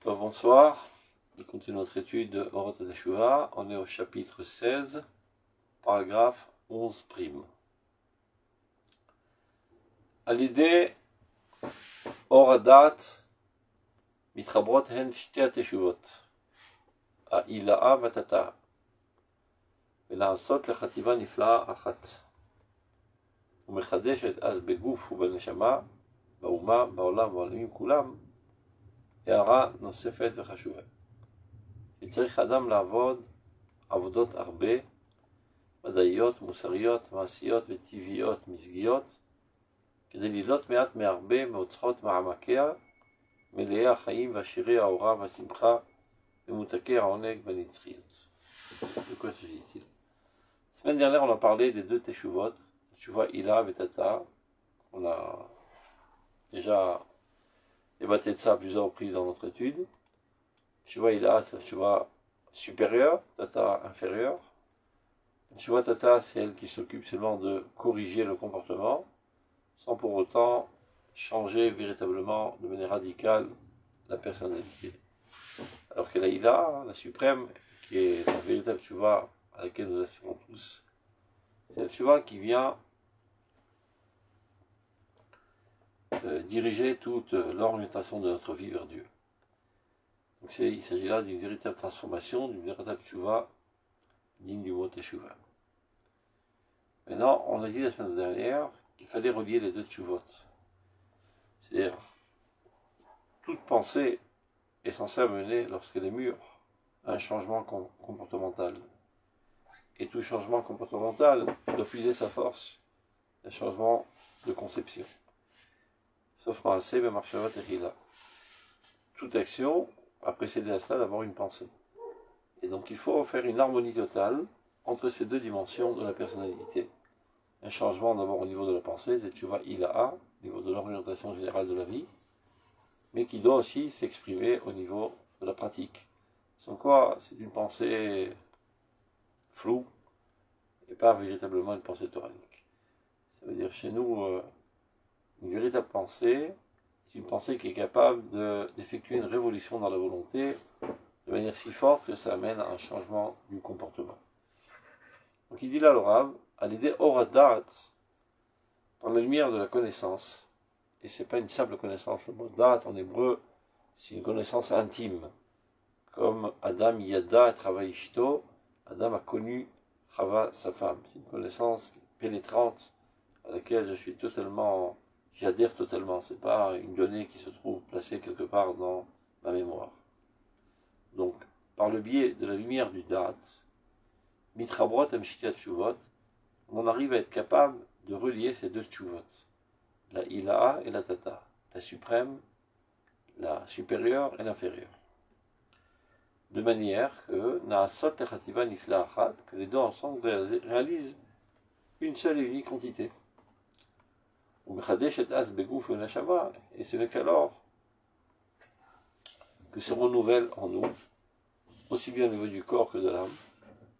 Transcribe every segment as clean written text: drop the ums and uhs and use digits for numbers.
Bonsoir, on continue notre étude de Orot HaTeshuvah. On est au chapitre 16, paragraphe 11'. À l'idée Oradat Mitrabrot Hen Shte HaTeshuvot Ha'ila'a Vatata ולעשות לחטיבה נפלאה אחת ומחדשת אז בגוף ובנשמה, באומה, בעולם ובעולמים כולם, הערה נוספת וחשובה. צריך האדם לעבוד עבודות הרבה, מדעיות, מוסריות, מעשיות וטבעיות, מזגיות, כדי לדלות מעט מהרבה מאוצחות מעמקיה, מלאי החיים ועשירי האורה והשמחה, ומותקי העונג והנצחיות. De quoi s'agit-il? La semaine dernière, on a parlé des deux teshuvot, teshuva Ila et Tata. On a déjà débattu de ça à plusieurs reprises dans notre étude. Teshuva Ila, c'est la teshuva supérieure, Tata inférieure. Teshuva Tata, c'est elle qui s'occupe seulement de corriger le comportement, sans pour autant changer véritablement de manière radicale la personnalité. Alors que la Ila, la suprême, qui est la véritable teshuva à laquelle nous aspirons tous, c'est la teshuva qui vient diriger toute l'orientation de notre vie vers Dieu. Donc il s'agit là d'une véritable transformation, d'une véritable teshuva digne du mot teshuva. Maintenant, on a dit la semaine dernière qu'il fallait relier les deux teshuvot. C'est-à-dire, toute pensée est censée amener, lorsqu'elle est mûre, à un changement comportemental. Et tout changement comportemental doit puiser sa force, un changement de conception. Sauf Maaseh B'Machshava Techila. Toute action a précédé à cela d'avoir une pensée. Et donc il faut faire une harmonie totale entre ces deux dimensions de la personnalité. Un changement d'abord au niveau de la pensée, c'est Teshuva Ila'a, au niveau de l'orientation générale de la vie, mais qui doit aussi s'exprimer au niveau de la pratique. Sans quoi, c'est une pensée floue et pas véritablement une pensée toranique. Ça veut dire chez nous, une véritable pensée, c'est une pensée qui est capable d'effectuer une révolution dans la volonté de manière si forte que ça amène à un changement du comportement. Donc il dit là le Rav, à l'idée Oradat, par la lumière de la connaissance, et c'est pas une simple connaissance, le mot dat en hébreu, c'est une connaissance intime, comme Adam Yada travaille Ishto, Adam a connu Chava, sa femme. C'est une connaissance pénétrante à laquelle j'y adhère totalement. C'est pas une donnée qui se trouve placée quelque part dans ma mémoire. Donc, par le biais de la lumière du Dat, Mitrabrot Amshitiat Teshuvot, on arrive à être capable de relier ces deux teshuvot, la Ila'a et la Tata, la suprême, la supérieure et l'inférieure. De manière que Naasot Lechativa Nifla Achat, que les deux ensemble réalisent une seule et unique entité. Et ce n'est qu'alors que se renouvelle en nous, aussi bien au niveau du corps que de l'âme.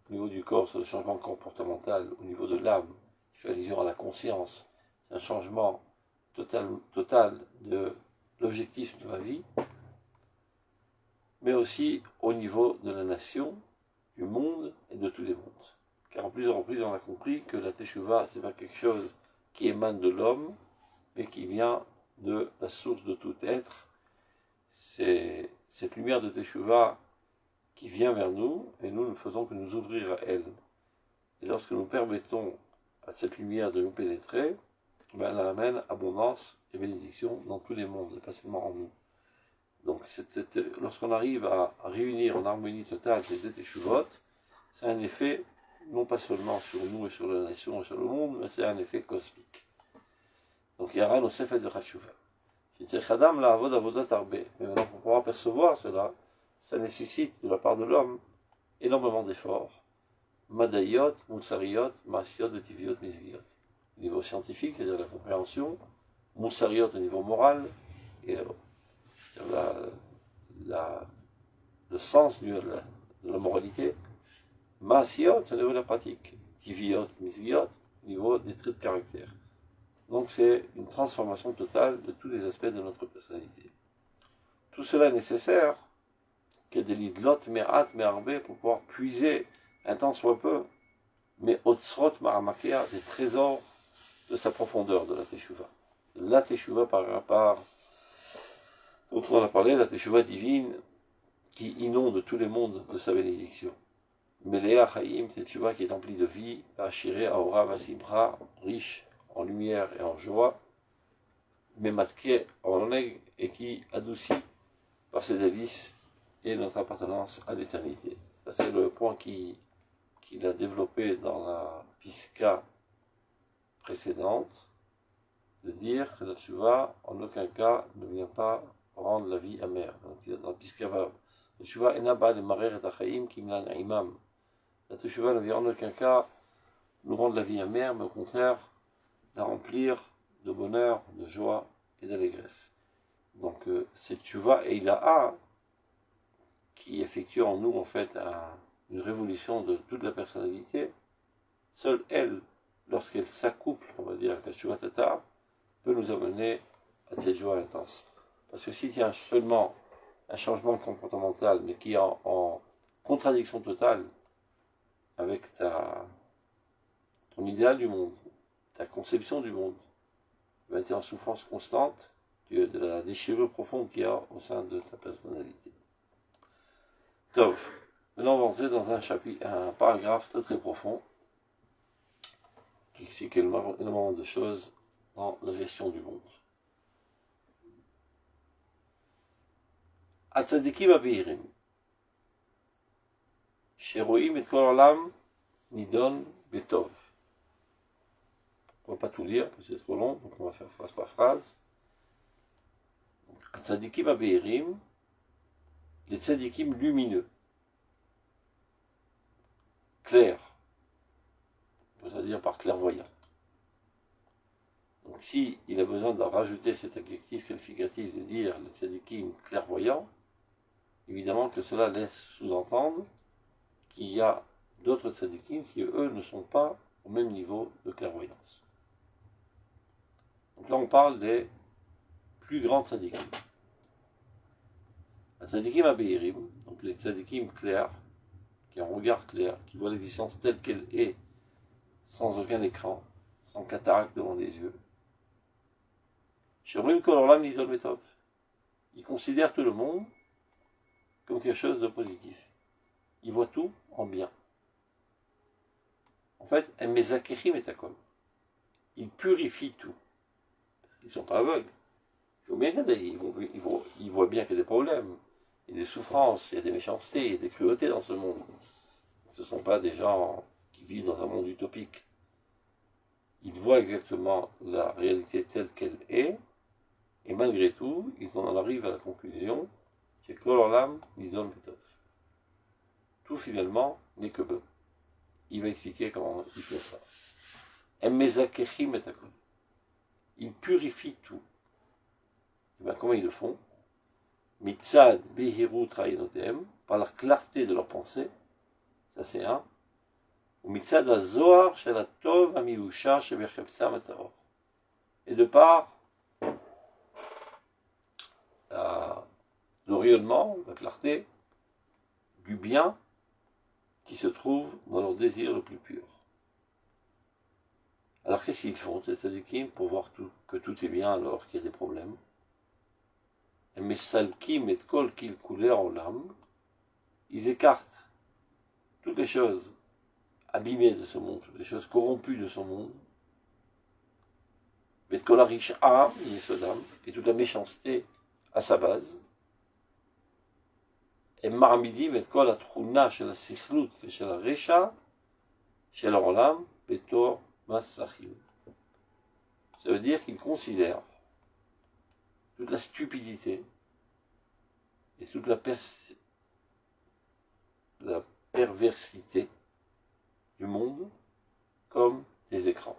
Au niveau du corps, c'est le changement comportemental. Au niveau de l'âme, qui fait allusion à la conscience, c'est un changement total de l'objectif de ma vie, mais aussi au niveau de la nation, du monde et de tous les mondes. Car en plusieurs reprises, on a compris que la teshuva, c'est pas quelque chose qui émane de l'homme, mais qui vient de la source de tout être. C'est cette lumière de teshuva qui vient vers nous, et nous ne faisons que nous ouvrir à elle. Et lorsque nous permettons à cette lumière de nous pénétrer, ben elle amène abondance et bénédiction dans tous les mondes, et pas seulement en nous. Donc, lorsqu'on arrive à réunir en harmonie totale ces deux teshuvot, c'est un effet, non pas seulement sur nous et sur la nation et sur le monde, mais c'est un effet cosmique. Donc, il y aura nos sefet de Chashuva. Mais maintenant, pour pouvoir percevoir cela, ça nécessite de la part de l'homme énormément d'efforts. Madayot, Moussariot, Maasiot, Tiviot, Mizgiot. Au niveau scientifique, c'est-à-dire la compréhension, Moussariot au niveau moral, et le sens de la moralité, Maasiot, c'est au niveau de la pratique, Tiviot, Mizgiot, au niveau des traits de caractère. Donc c'est une transformation totale de tous les aspects de notre personnalité. Tout cela est nécessaire Kedelidlot me'at me'arbe, pour pouvoir puiser un temps soit peu, mais otsrot ma'amakia, des trésors de sa profondeur, de la teshuva. La teshuva dont on a parlé, la teshuva divine, qui inonde tous les mondes de sa bénédiction. Melea Chaim, teshuva qui est emplie de vie, Ashire, Aora, Vasimra, riche en lumière et en joie, Mematke, Oneg, et qui adoucit par ses délices et notre appartenance à l'éternité. Ça, c'est le point qu'il a développé dans la Piska précédente, de dire que la teshuva, en aucun cas, ne vient pas rendre la vie amère. Donc, dans la Piska Vav, la teshuva enaba le marer et achaim kimlan imam. La teshuva ne vient en aucun cas nous rendre la vie amère, mais au contraire, la remplir de bonheur, de joie et d'allégresse. Donc, cette teshuva et ilaha, qui effectue en nous, en fait, une révolution de toute la personnalité, seule elle, lorsqu'elle s'accouple, on va dire, avec la teshuva tata, peut nous amener à cette joie intense. Parce que s'il y a seulement un changement comportemental, mais qui est en contradiction totale avec ton idéal du monde, ta conception du monde, tu es en souffrance constante de la déchirure profonde qu'il y a au sein de ta personnalité. Tov. Maintenant, on va entrer dans un paragraphe très très profond qui explique énormément de choses dans la gestion du monde. Atzadikim abirim, sheroim et kol olam nidon betov. On ne va pas tout lire, parce que c'est trop long, donc on va faire phrase par phrase. Atzadikim abirim, les tzadikim lumineux, clairs, c'est-à-dire par clairvoyant. Donc si il a besoin de rajouter cet adjectif qualificatif de dire les tzadikim clairvoyants, évidemment que cela laisse sous-entendre qu'il y a d'autres tzadikim qui, eux, ne sont pas au même niveau de clairvoyance. Donc là, on parle des plus grands tzadikim. Les tzadikim abeirim, donc les tzadikim clairs, qui ont un regard clair, qui voient l'existence telle qu'elle est, sans aucun écran, sans cataracte devant les yeux. Shomrim kol olam nidon betov. Ils considèrent tout le monde comme quelque chose de positif. Ils voient tout en bien. En fait, un mezakechim et akol. Ils purifient tout. Ils ne sont pas aveugles. Il faut bien ils voient bien qu'il y a des problèmes, il y a des souffrances, il y a des méchancetés, il y a des cruautés dans ce monde. Ce ne sont pas des gens qui vivent dans un monde utopique. Ils voient exactement la réalité telle qu'elle est, et malgré tout, ils en arrivent à la conclusion que kol olam nidon betov. Tout finalement n'est que bon. Il va expliquer comment il fait ça. Emezakechim et akol. Ils purifient tout. Et bien, comment ils le font? Mitzad behirut ra'inotem, par la clarté de leur pensée, ça c'est un. Ou mitzad hazohar shel hatov hamiusha shebecheftzam hataor. Et de par le rayonnement, la clarté du bien qui se trouve dans leur désir le plus pur. Alors qu'est-ce qu'ils font, ces tzadikim, pour voir que tout est bien alors qu'il y a des problèmes? Mais salkim et kol kil kulei olam, ils écartent toutes les choses abîmées de ce monde, toutes les choses corrompues de ce monde, mais kol harisha yesodam, et toute la méchanceté à sa base, et marmidim et kol atchuna shel hasichlut ve shel haresha shel olam betor masachim. Ça veut dire qu'ils considèrent toute la stupidité et toute la perversité du monde comme des écrans.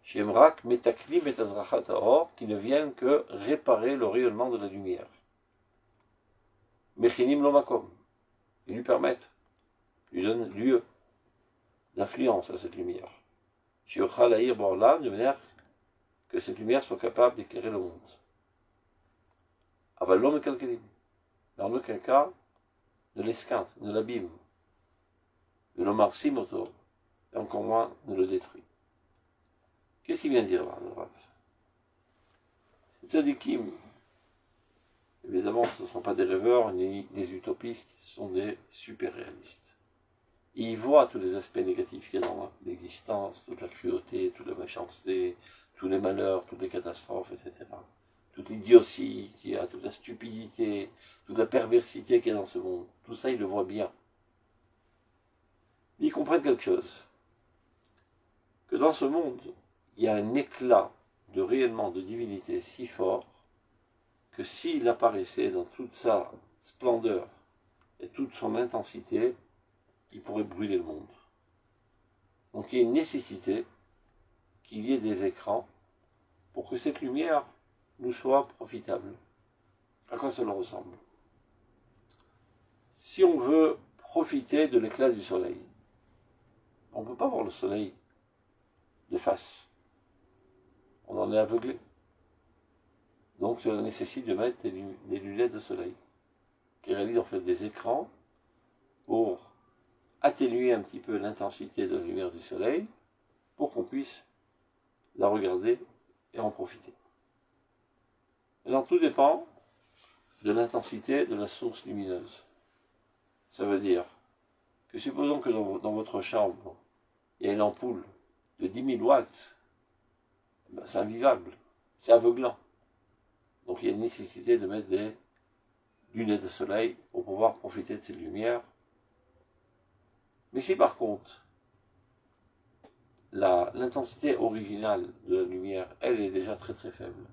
Shemrak metaklim et azrachat haor, qui ne viennent que réparer le rayonnement de la lumière. Mechinim lo makom, ils lui permettent, lui donnent lieu d'influence à cette lumière. Shiochal haïr borlam, de manière que cette lumière soit capable d'éclairer le monde. Aval lo mekalkelim. mais en aucun cas ne l'esquinte, ne l'abîme, ne le marcimoto, et encore moins ne le détruit. Qu'est-ce qu'il vient dire là, le Rav? Les tzadikim, évidemment, ce ne sont pas des rêveurs ni des utopistes, ce sont des super réalistes. Ils voient tous les aspects négatifs qu'il y a dans l'existence, toute la cruauté, toute la méchanceté, tous les malheurs, toutes les catastrophes, etc. Toute l'idiotie qu'il y a, toute la stupidité, toute la perversité qu'il y a dans ce monde. Tout ça, ils le voient bien. Ils comprennent quelque chose. Que dans ce monde, il y a un éclat de réellement de divinité si fort que s'il apparaissait dans toute sa splendeur et toute son intensité, il pourrait brûler le monde. Donc il y a une nécessité qu'il y ait des écrans pour que cette lumière nous soit profitable. À quoi cela ressemble? Si on veut profiter de l'éclat du soleil, on ne peut pas voir le soleil de face. On en est aveuglé. Donc cela nécessite de mettre des lunettes de soleil, qui réalisent en fait des écrans pour atténuer un petit peu l'intensité de la lumière du soleil, pour qu'on puisse la regarder et en profiter. Alors tout dépend de l'intensité de la source lumineuse. Ça veut dire que supposons que dans votre chambre, il y a une ampoule de 10 000 watts, ben c'est invivable, c'est aveuglant. Donc il y a une nécessité de mettre des lunettes de soleil pour pouvoir profiter de cette lumière. Mais si par contre, l'intensité originale de la lumière, elle est déjà très très faible,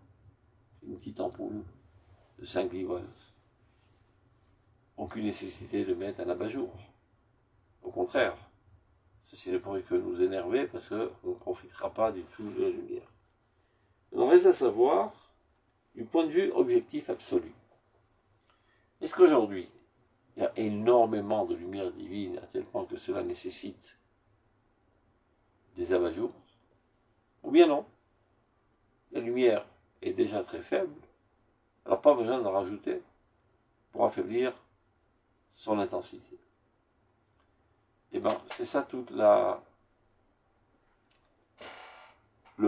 une petite ampoule de 5 volts, aucune nécessité de mettre un abat-jour. Au contraire, ceci ne pourrait que nous énerver parce qu'on ne profitera pas du tout de la lumière. On reste à savoir, du point de vue objectif absolu, est-ce qu'aujourd'hui, il y a énormément de lumière divine à tel point que cela nécessite des abat-jours? Ou bien non, la lumière est déjà très faible, alors pas besoin d'en rajouter pour affaiblir son intensité. Et bien, c'est ça toute le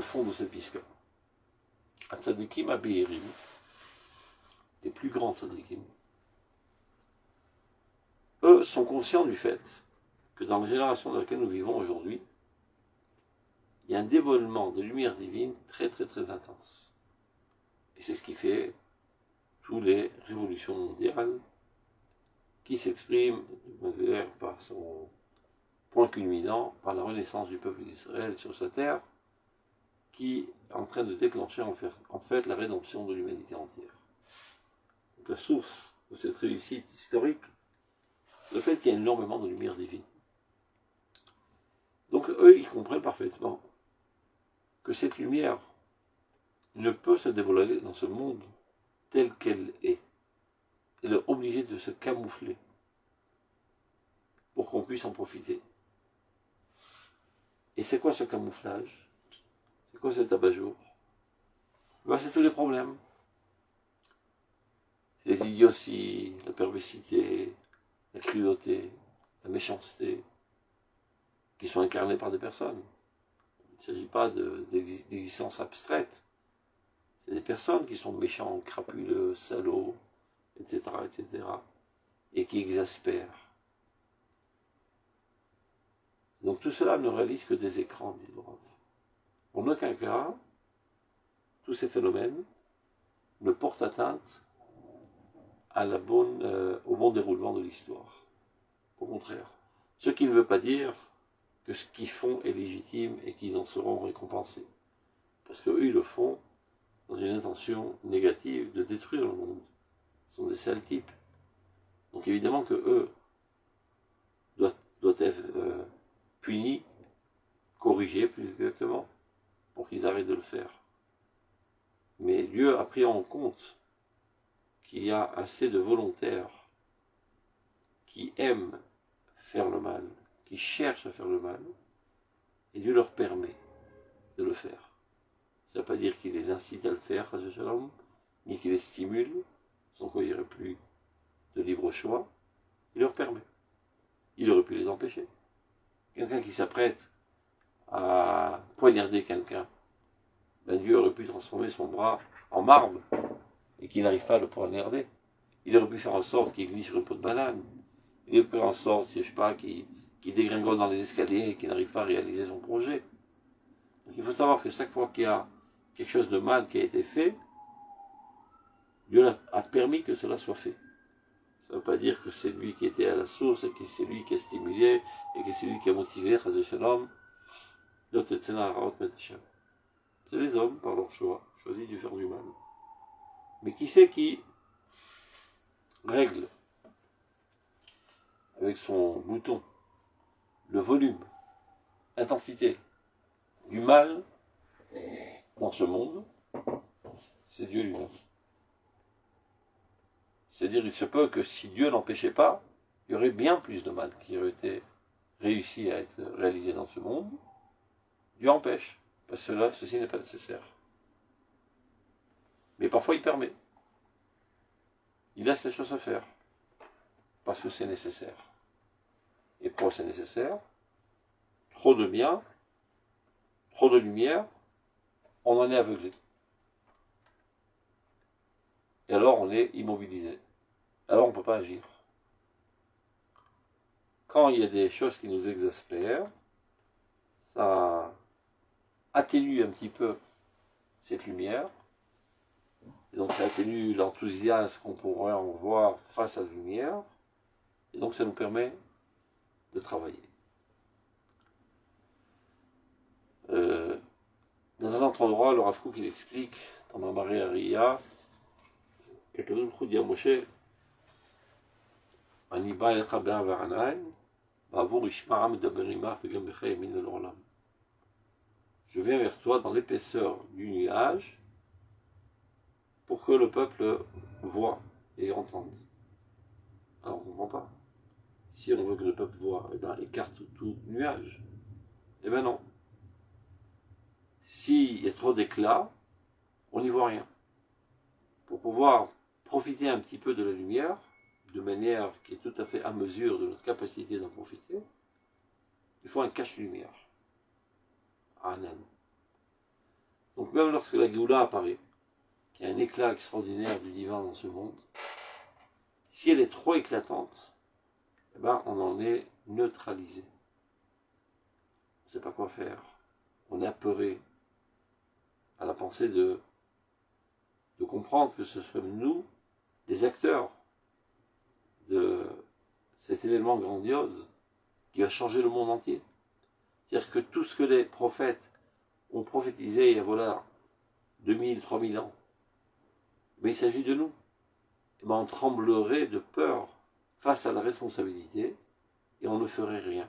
fond de cette pisca. Tzadikim Abirim, les plus grands tzadikim, eux sont conscients du fait que dans la génération dans laquelle nous vivons aujourd'hui, il y a un dévoilement de lumière divine très très très intense. Et c'est ce qui fait toutes les révolutions mondiales qui s'expriment par son point culminant, par la renaissance du peuple d'Israël sur sa terre, qui est en train de déclencher en fait la rédemption de l'humanité entière. Donc la source de cette réussite historique, le fait qu'il y a énormément de lumière divine. Donc eux, ils comprennent parfaitement que cette lumière ne peut se dévoiler dans ce monde tel qu'elle est. Elle est obligée de se camoufler pour qu'on puisse en profiter. Et c'est quoi ce camouflage? C'est quoi cet abat-jour? Ben, c'est tous les problèmes. Les idioties, la perversité, la cruauté, la méchanceté, qui sont incarnées par des personnes. Il ne s'agit pas d'existence abstraite. C'est des personnes qui sont méchants, crapuleux, salauds, etc., etc., et qui exaspèrent. Donc tout cela ne réalise que des écrans, dit le Rav. En aucun cas, tous ces phénomènes ne portent atteinte au bon déroulement de l'histoire. Au contraire. Ce qui ne veut pas dire que ce qu'ils font est légitime et qu'ils en seront récompensés. Parce qu'eux, ils le font dans une intention négative de détruire le monde. Ce sont des sales types. Donc évidemment que eux doivent être punis, corrigés plus exactement, pour qu'ils arrêtent de le faire. Mais Dieu a pris en compte qu'il y a assez de volontaires qui aiment faire le mal, qui cherchent à faire le mal, et Dieu leur permet de le faire. Ça ne veut pas dire qu'il les incite à le faire, ni qu'il les stimule, sans quoi il n'y aurait plus de libre choix, il leur permet. Il aurait pu les empêcher. Quelqu'un qui s'apprête à poignarder quelqu'un, ben Dieu aurait pu transformer son bras en marbre et qu'il n'arrive pas à le poignarder. Il aurait pu faire en sorte qu'il glisse sur une peau de banane. Il aurait pu faire en sorte, je sais pas, qu'il dégringole dans les escaliers et qu'il n'arrive pas à réaliser son projet. Donc il faut savoir que chaque fois qu'il y a quelque chose de mal qui a été fait, Dieu a permis que cela soit fait. Ça ne veut pas dire que c'est lui qui était à la source et que c'est lui qui a stimulé et que c'est lui qui a motivé, Chazé Shalom, c'est les hommes, par leur choix, choisissent de faire du mal. Mais qui c'est qui règle avec son bouton le volume, l'intensité du mal dans ce monde? C'est Dieu lui-même. C'est-à-dire, il se peut que si Dieu n'empêchait pas, il y aurait bien plus de mal qui aurait été réussi à être réalisé dans ce monde. Dieu empêche, parce que là, ceci n'est pas nécessaire. Mais parfois, il permet. Il laisse les choses se faire, parce que c'est nécessaire. Et pourquoi c'est nécessaire? Trop de bien, trop de lumière, on en est aveuglé. Et alors, on est immobilisé. Alors, on ne peut pas agir. Quand il y a des choses qui nous exaspèrent, ça atténue un petit peu cette lumière. Et donc, ça atténue l'enthousiasme qu'on pourrait en voir face à la lumière. Et donc, ça nous permet de travailler. Dans un autre endroit, le Rav Kook, il explique, dans Mamaré Ariya, quelqu'un d'autre dit à Moshe, אני בא אליך בארבע עיניים, בעבור ישמע מדבר עמך וגם בך ימין לעולם. Je viens vers toi dans l'épaisseur du nuage pour que le peuple voie et entende. Alors on ne comprend pas. Si on veut que le peuple voie, eh bien écarte tout nuage. Eh bien non. S'il y a trop d'éclat, on n'y voit rien. Pour pouvoir profiter un petit peu de la lumière, de manière qui est tout à fait à mesure de notre capacité d'en profiter, il faut un cache-lumière. Anan. Donc même lorsque la Géoula apparaît, qu'il y a un éclat extraordinaire du divin dans ce monde, si elle est trop éclatante, eh ben, on en est neutralisé. On ne sait pas quoi faire. On est apeuré à la pensée de comprendre que ce sommes nous, des acteurs de cet événement grandiose qui va changer le monde entier. C'est-à-dire que tout ce que les prophètes ont prophétisé il y a voilà 2000, 3000 ans, mais il s'agit de nous. Et ben on tremblerait de peur face à la responsabilité et on ne ferait rien.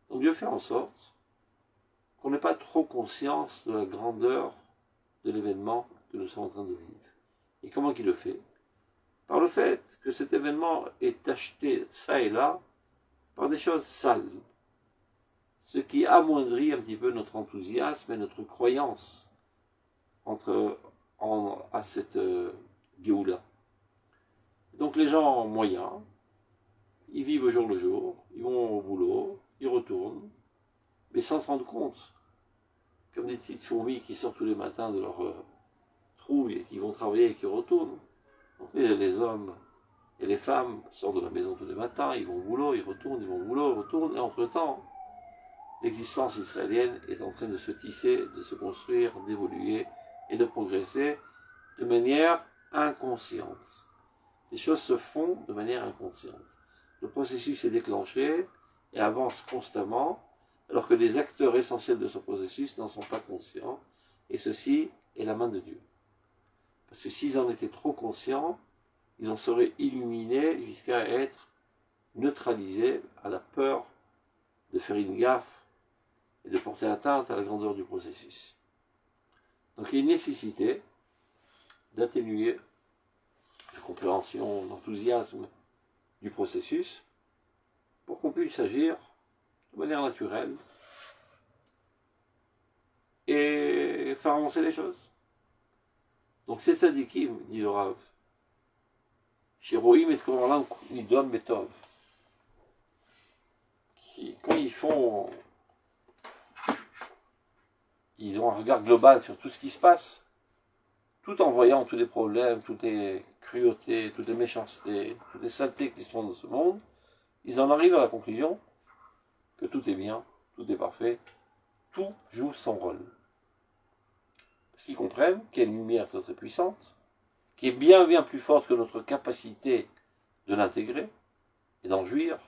Donc Dieu fait en sorte qu'on n'ait pas trop conscience de la grandeur de l'événement que nous sommes en train de vivre. Et comment il le fait? Par le fait que cet événement est tacheté ça et là par des choses sales, ce qui amoindrit un petit peu notre enthousiasme et notre croyance à cette Géoula. Donc les gens moyens, ils vivent au jour le jour, ils vont au boulot, ils retournent, mais sans se rendre compte, comme des petites fourmis qui sortent tous les matins de leur trouille et qui vont travailler et qui retournent. Donc les hommes et les femmes sortent de la maison tous les matins, ils vont au boulot, ils retournent, ils vont au boulot, ils retournent, et entre-temps, l'existence israélienne est en train de se tisser, de se construire, d'évoluer et de progresser de manière inconsciente. Les choses se font de manière inconsciente. Le processus est déclenché et avance constamment, alors que les acteurs essentiels de ce processus n'en sont pas conscients, et ceci est la main de Dieu. Parce que s'ils en étaient trop conscients, ils en seraient illuminés jusqu'à être neutralisés à la peur de faire une gaffe et de porter atteinte à la grandeur du processus. Donc il y a une nécessité d'atténuer la compréhension, l'enthousiasme du processus pour qu'on puisse agir de manière naturelle et faire avancer les choses. Donc ces tzadikim, dit le Rav, Chez Rohim et Koralam Nidon Betov. Quand ils ont un regard global sur tout ce qui se passe, tout en voyant tous les problèmes, toutes les cruautés, toutes les méchancetés, toutes les saletés qui sont dans ce monde, ils en arrivent à la conclusion que tout est bien, tout est parfait, tout joue son rôle. Parce qu'ils comprennent qu'il y a une lumière très très puissante, qui est bien bien plus forte que notre capacité de l'intégrer, et d'en jouir,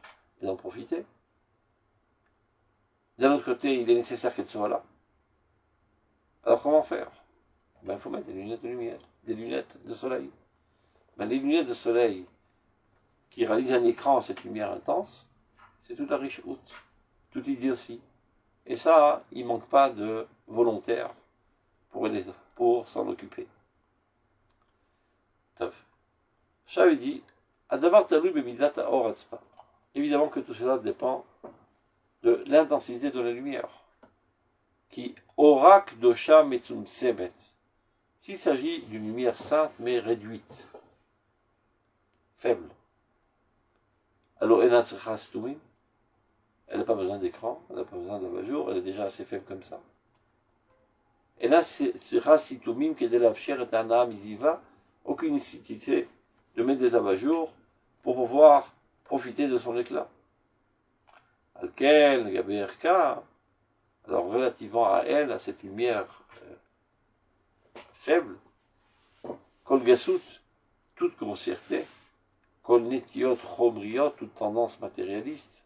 et d'en profiter. D'un autre côté, il est nécessaire qu'elle soit là. Alors comment faire? Il faut mettre des lunettes de lumière, des lunettes de soleil. Les lunettes de soleil qui réalisent un écran à cette lumière intense, c'est toute la riche haute, toute idiotie. Et ça, il ne manque pas de volontaires pour s'en occuper. J'avais dit, évidemment que tout cela dépend de l'intensité de la lumière. Qui orak dosha metsum semet. S'il s'agit d'une lumière sainte mais réduite, faible, alors elle n'a pas besoin d'écran, elle n'a pas besoin d'abat-jour, elle est déjà assez faible comme ça. Elle n'a aucune nécessité de mettre des abat-jours pour pouvoir profiter de son éclat. Alkel, Gaberka, alors relativement à elle, à cette lumière faible, Kol Gasout, toute grossièreté, Kol Netiot Chomriot, toute tendance matérialiste,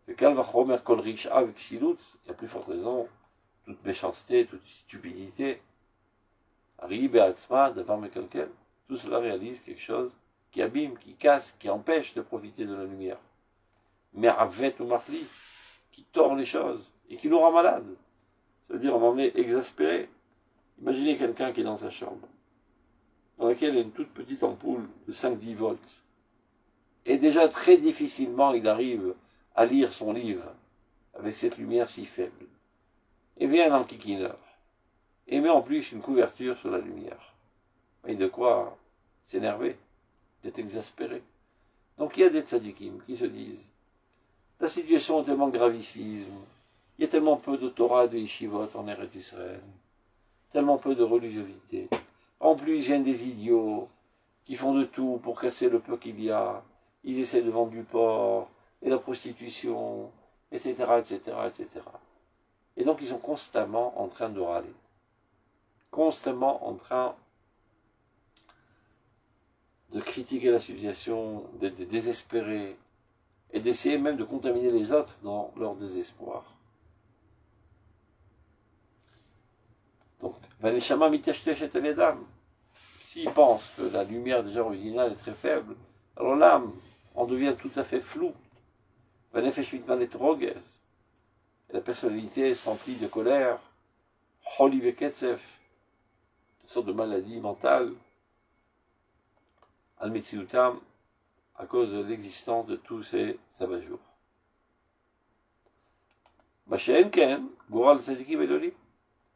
et Kalva Chomer Kol Risha avec Silut, il y a plus forte raison, toute méchanceté, toute stupidité, Ari Beatzma, de par quelqu'un, tout cela réalise quelque chose qui abîme, qui casse, qui empêche de profiter de la lumière. Mais Avet ou Mafli, qui tord les choses et qui nous rend malade. Ça veut dire, on en est exaspéré. Imaginez quelqu'un qui est dans sa chambre, dans laquelle il y a une toute petite ampoule de 5-10 volts. Et déjà très difficilement il arrive à lire son livre avec cette lumière si faible. Et vient un enquiquineur. Et met en plus une couverture sur la lumière. Et de quoi s'énerver, d'être exaspéré. Donc il y a des tzadikim qui se disent, la situation est tellement gravissime, il y a tellement peu de Torah et de Yeshivot en Eretz Israël, tellement peu de religiosité. En plus, il y a des idiots qui font de tout pour casser le peu qu'il y a. Ils essaient de vendre du porc et la prostitution, etc., etc., etc. Et donc, ils sont constamment en train de râler, constamment en train de critiquer la situation, d'être désespérés, et d'essayer même de contaminer les autres dans leur désespoir. Donc, s'ils pensent que la lumière déjà originale est très faible, alors l'âme en devient tout à fait floue. Et la personnalité s'emplit de colère, une sorte de maladie mentale, al-Metsiutam, à cause de l'existence de tous ces abat-jours.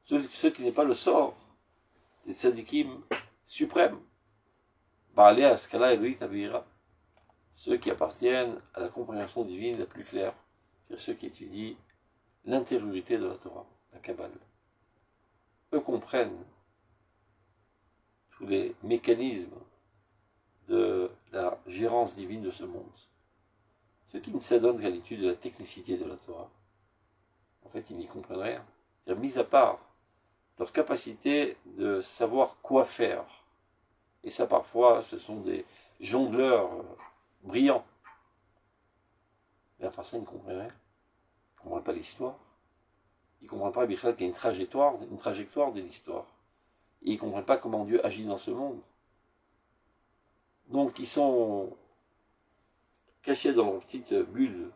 Ce qui n'est pas le sort des tzadikim suprêmes, ceux qui appartiennent à la compréhension divine la plus claire, c'est-à-dire ceux qui étudient l'intériorité de la Torah, la Kabbale. Eux comprennent tous les mécanismes de la gérance divine de ce monde. Ceux qui ne s'adonnent qu'à l'étude de la technicité de la Torah, en fait, ils n'y comprennent rien. C'est-à-dire, mis à part leur capacité de savoir quoi faire. Et ça, parfois, ce sont des jongleurs brillants. Mais à part ça, ils ne comprennent rien. Ils ne comprennent pas l'histoire. Ils ne comprennent pas, Bichal, qu'il y a une trajectoire de l'histoire. Et ils ne comprennent pas comment Dieu agit dans ce monde. Donc, ils sont cachés dans leur petite bulle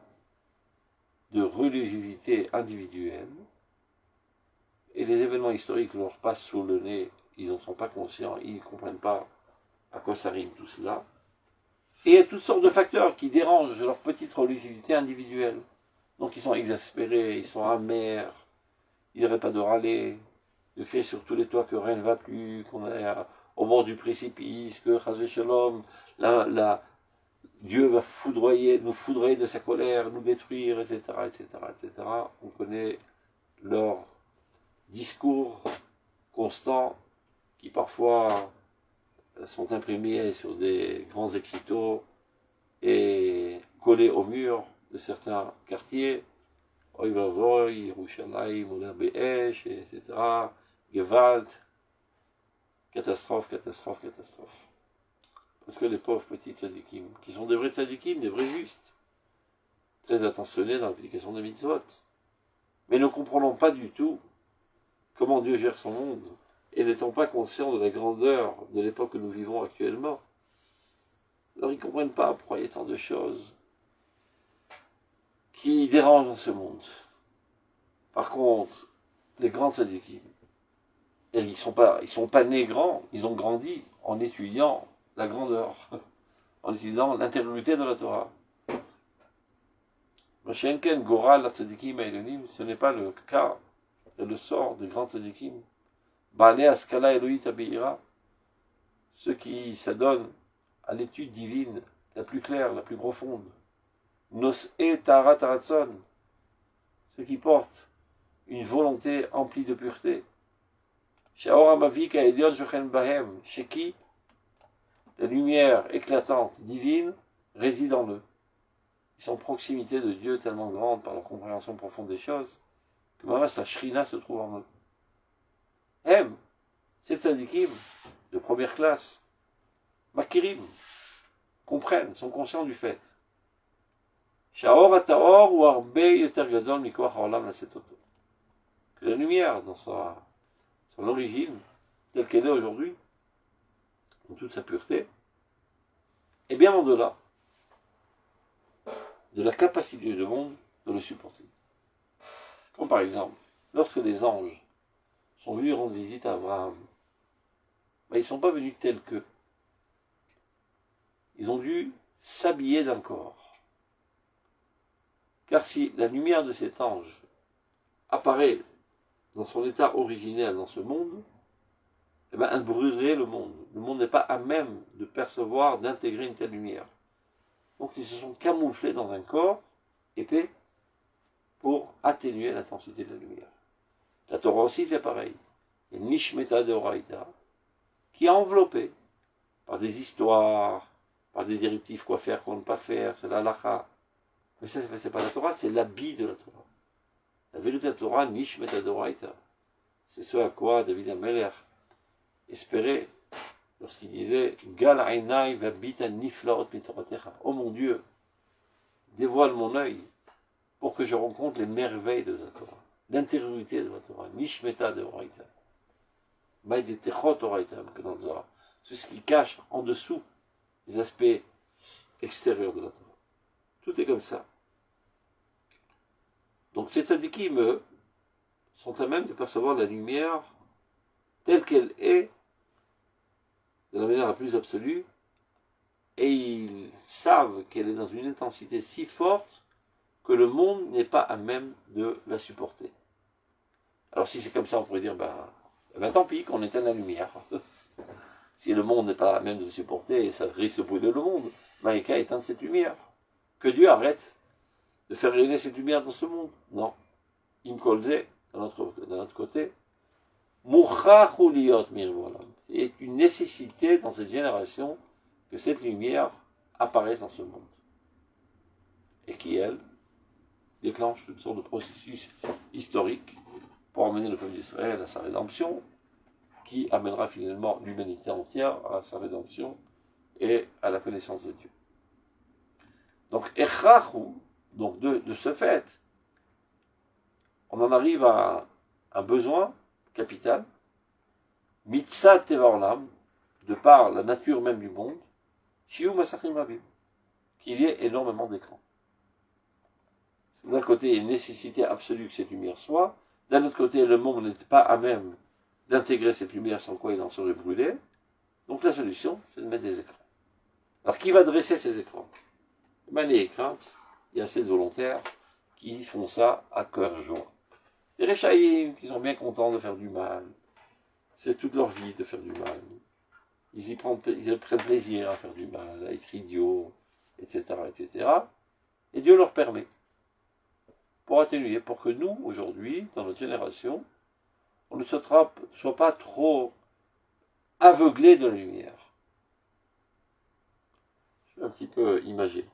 de religiosité individuelle, et les événements historiques leur passent sous le nez, ils n'en sont pas conscients, ils ne comprennent pas à quoi ça rime tout cela. Et il y a toutes sortes de facteurs qui dérangent leur petite religiosité individuelle. Donc ils sont exaspérés, ils sont amers, ils n'arrêtent pas de râler, de crier sur tous les toits que rien ne va plus, au bord du précipice, que Chazvé Shalom, Dieu va nous foudroyer de sa colère, nous détruire, etc., etc., etc. On connaît leurs discours constants qui parfois sont imprimés sur des grands écriteaux et collés au mur de certains quartiers. Oy vavoy, Yerushalayim, Oler Be'esh, etc. Gewalt. Catastrophe, catastrophe, catastrophe. Parce que les pauvres petits tzadikim, qui sont des vrais tzadikim, des vrais justes, très attentionnés dans l'application des mitzvot, mais ne comprenons pas du tout comment Dieu gère son monde, et n'étant pas conscients de la grandeur de l'époque que nous vivons actuellement. Alors ils ne comprennent pas pourquoi il y a tant de choses qui dérangent dans ce monde. Par contre, les grands tzadikim, et ils sont pas nés grands, ils ont grandi en étudiant la grandeur, en étudiant l'intériorité de la Torah. Shenken, Goral, la tzadikim, Elonim, ce n'est pas le cas et le sort des grands tzadikim. Baalei Askala Elohit Abeira, ceux qui s'adonnent à l'étude divine la plus claire, la plus profonde. Nos'e Taharat Haratzon, ceux qui portent une volonté emplie de pureté. She'or HaMavik HaElyon Shochen Bahem, chez qui la lumière éclatante, divine, réside en eux. Ils sont en proximité de Dieu tellement grande par leur compréhension profonde des choses, que même sa shrina se trouve en eux. C'est tzadikim de première classe, makirim, comprennent, sont conscients du fait. Sha'or ha'ta'or ou arbe yoter gadol mikoach ha'olam lasetoto. Que la lumière, dans son origine, telle qu'elle est aujourd'hui, en toute sa pureté, est bien au-delà de la capacité du monde de le supporter. Comme par exemple, lorsque les anges sont venus rendre visite à Abraham, ils ne sont pas venus tels qu'eux. Ils ont dû s'habiller d'un corps. Car si la lumière de cet ange apparaît dans son état originel dans ce monde, elle brûlerait le monde. Le monde n'est pas à même de percevoir, d'intégrer une telle lumière. Donc ils se sont camouflés dans un corps épais pour atténuer l'intensité de la lumière. La Torah aussi c'est pareil. Il y a une Nishmeta de Oraïta qui est enveloppée par des histoires, par des directives, quoi faire, quoi ne pas faire, c'est la halakha. Mais ça, c'est pas la Torah, c'est l'habit de la Torah. La vérité de la Torah, Nishmeta de Oraïta. C'est ce à quoi David Ameler espérait lorsqu'il disait Gal Ainai vabita niflaot mitoratecha. Oh mon Dieu, dévoile mon œil pour que je rencontre les merveilles de la Torah, l'intériorité de la Torah, Nishmeta de Oraïta. Maïdetechot Oraïta, c'est ce qui cache en dessous les aspects extérieurs de la Torah. Tout est comme ça. Donc ces tzadikim, eux, sont à même de percevoir la lumière telle qu'elle est, de la manière la plus absolue, et ils savent qu'elle est dans une intensité si forte que le monde n'est pas à même de la supporter. Alors si c'est comme ça, on pourrait dire, tant pis qu'on éteint la lumière. Si le monde n'est pas à même de le supporter, ça risque de brûler le monde. Il qu'à éteindre cette lumière. Que Dieu arrête de faire rayonner cette lumière dans ce monde. Non. Imkolze, d'un autre côté, c'est une nécessité dans cette génération que cette lumière apparaisse dans ce monde. Et qui, elle, déclenche une sorte de processus historique pour emmener le peuple d'Israël à sa rédemption, qui amènera finalement l'humanité entière à sa rédemption et à la connaissance de Dieu. Donc, de ce fait, on en arrive à un besoin capital, mitzat tevaolam, de par la nature même du monde, shiu masachim rabim, qu'il y ait énormément d'écrans. D'un côté, il y a une nécessité absolue que cette lumière soit, d'un autre côté, le monde n'est pas à même d'intégrer cette lumière sans quoi il en serait brûlé. Donc la solution, c'est de mettre des écrans. Alors qui va dresser ces écrans? Les écrans, il y a assez de volontaires qui font ça à cœur joie. Les réchaïm, qui sont bien contents de faire du mal. C'est toute leur vie de faire du mal. ils prennent plaisir à faire du mal, à être idiots, etc., etc. Et Dieu leur permet. Pour atténuer, pour que nous, aujourd'hui, dans notre génération, on ne soit pas trop aveuglés de la lumière. Je vais un petit peu imager.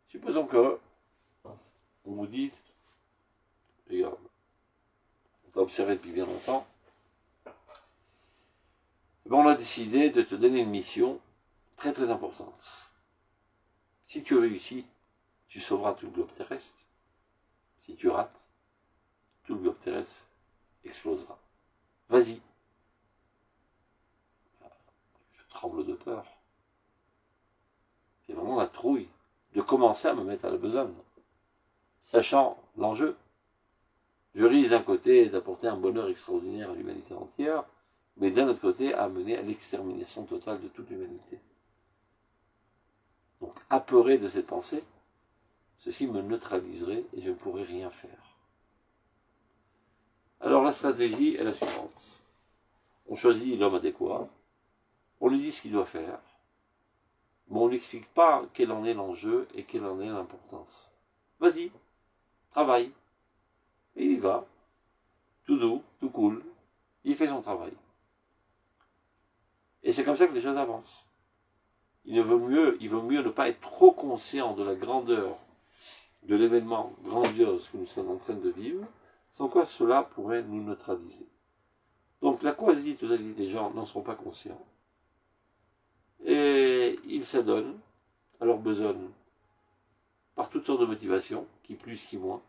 Supposons que on vous dit, regarde, on t'a observé depuis bien longtemps, on a décidé de te donner une mission très très importante. Si tu réussis, tu sauveras tout le globe terrestre. Si tu rates, tout le globe terrestre explosera. Vas-y. Je tremble de peur. J'ai vraiment la trouille de commencer à me mettre à la besogne, sachant l'enjeu. Je risque d'un côté d'apporter un bonheur extraordinaire à l'humanité entière, mais d'un autre côté à mener à l'extermination totale de toute l'humanité. Donc, apeuré de cette pensée, ceci me neutraliserait et je ne pourrais rien faire. Alors la stratégie est la suivante. On choisit l'homme adéquat, on lui dit ce qu'il doit faire, mais on ne lui explique pas quel en est l'enjeu et quelle en est l'importance. Vas-y, travaille. Et il y va, tout doux, tout cool, il fait son travail. Et c'est comme ça que les choses avancent. Il vaut mieux ne pas être trop conscient de la grandeur de l'événement grandiose que nous sommes en train de vivre, sans quoi cela pourrait nous neutraliser. Donc la quasi-totalité des gens n'en seront pas conscients. Et ils s'adonnent à leur besogne par toutes sortes de motivations, qui plus, qui moins.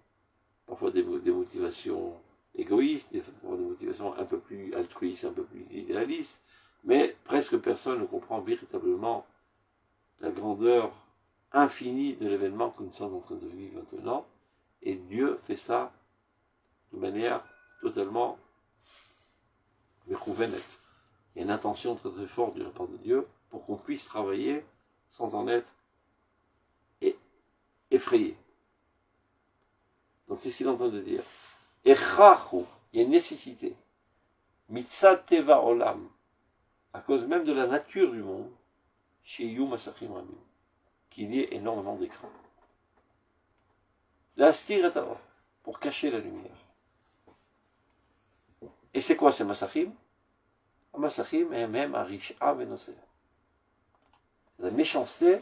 Parfois des motivations égoïstes, des motivations un peu plus altruistes, un peu plus idéalistes, mais presque personne ne comprend véritablement la grandeur infinie de l'événement que nous sommes en train de vivre maintenant, et Dieu fait ça de manière totalement mécouvenette. Il y a une intention très très forte de la part de Dieu pour qu'on puisse travailler sans en être effrayé. Donc c'est ce qu'il est en train de dire. Echachu, il y a une nécessité. Mitzat teva olam, à cause même de la nature du monde, chez Yu Masachim Ramim, qu'il y ait énormément d'écrans. La stir est alors, pour cacher la lumière. Et c'est quoi ces Masachim? Masachim est même Arisha Venosé. La méchanceté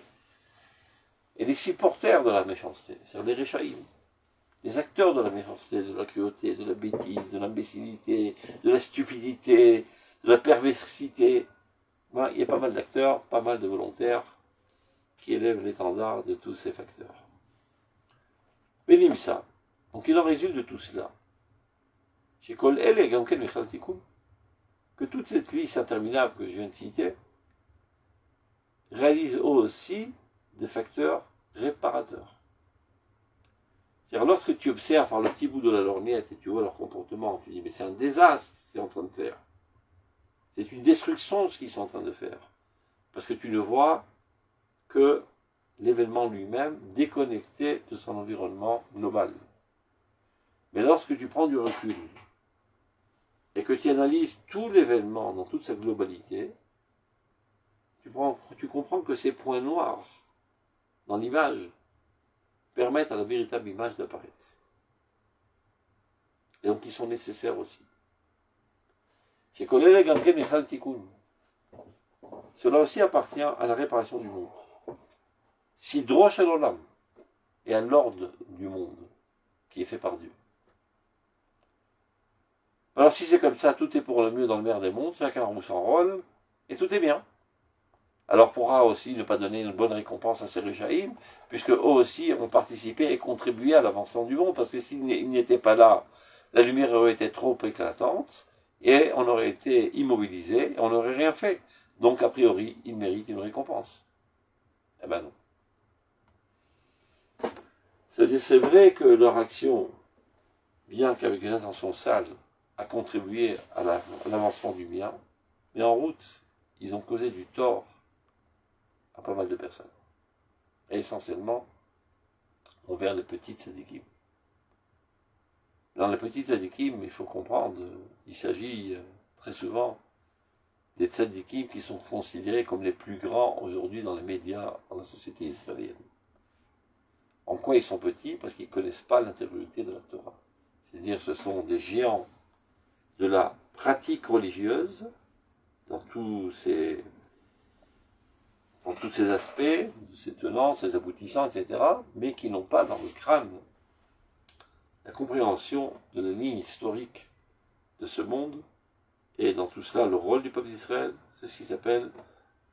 et les supporters de la méchanceté, c'est-à-dire les Réchaïm. Les acteurs de la méchanceté, de la cruauté, de la bêtise, de l'imbécilité, de la stupidité, de la perversité. Ben, il y a pas mal d'acteurs, pas mal de volontaires qui élèvent l'étendard de tous ces facteurs. Bénim ça. Donc il en résulte de tout cela. Que toute cette liste interminable que je viens de citer réalise aussi des facteurs réparateurs. C'est-à-dire, lorsque tu observes par le petit bout de la lorgnette et tu vois leur comportement, tu dis, mais c'est un désastre ce qu'ils sont en train de faire. C'est une destruction ce qu'ils sont en train de faire. Parce que tu ne vois que l'événement lui-même déconnecté de son environnement global. Mais lorsque tu prends du recul et que tu analyses tout l'événement dans toute sa globalité, tu comprends que ces points noirs dans l'image permettent à la véritable image d'apparaître. Et donc ils sont nécessaires aussi. Cela aussi appartient à la réparation du monde. Si droche à l'olam et à l'ordre du monde qui est fait par Dieu. Alors si c'est comme ça, tout est pour le mieux dans le meilleur des mondes, chacun roule son rôle, et tout est bien. Alors pourra aussi ne pas donner une bonne récompense à ces Réchaïm, puisque eux aussi ont participé et contribué à l'avancement du monde, parce que s'ils n'étaient pas là, la lumière aurait été trop éclatante, et on aurait été immobilisé, et on n'aurait rien fait. Donc a priori, ils méritent une récompense. Eh ben non. C'est vrai que leur action, bien qu'avec une intention sale, a contribué à l'avancement du bien, mais en route, ils ont causé du tort à pas mal de personnes. Et essentiellement, envers les petites sadikim. Dans les petites sadikim, il faut comprendre, il s'agit très souvent des tzadikim qui sont considérés comme les plus grands aujourd'hui dans les médias, dans la société israélienne. En quoi ils sont petits? Parce qu'ils ne connaissent pas l'intégrité de la Torah. C'est-à-dire ce sont des géants de la pratique religieuse, dans tous ces aspects, ses tenants, ses aboutissants, etc., mais qui n'ont pas dans le crâne la compréhension de la ligne historique de ce monde, et dans tout cela, le rôle du peuple d'Israël, c'est ce qui s'appelle